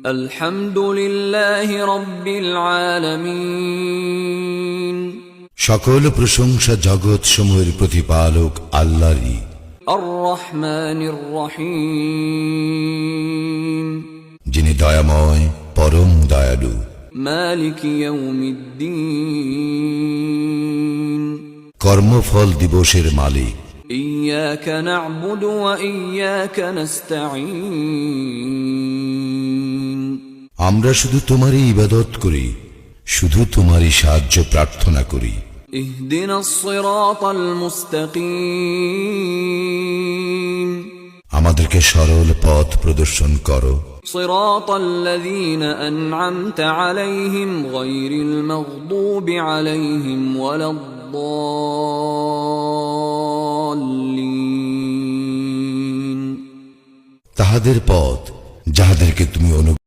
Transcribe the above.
আলহামদুলিল্লাহি রাব্বিল আলামিন। সকল প্রশংসা জগৎ সমূহের প্রতিপালক আল্লাহরই। আর রহমানির রহিম, যিনি দয়াময় পরম দয়ালু। মালিক ইয়াউমিদ্দিন, কর্মফল দিবসের মালিক। ইয়াকা না'বুদু ওয়া ইয়াকা নাস্তাঈন, আমরা শুধু তোমারই ইবাদত করি, শুধু তোমারই সাহায্য প্রার্থনা করি। ইহদিনাস সিরাতাল মুস্তাকিম, আমাদেরকে সরল পথ প্রদর্শন করো। সিরাতাল্লাযীনা আন'আমতা আলাইহিম গায়রিল মাগদুবি আলাইহিম ওয়ালাদ-দাল্লিন, তাহাদের পথ যাহাদেরকে তুমি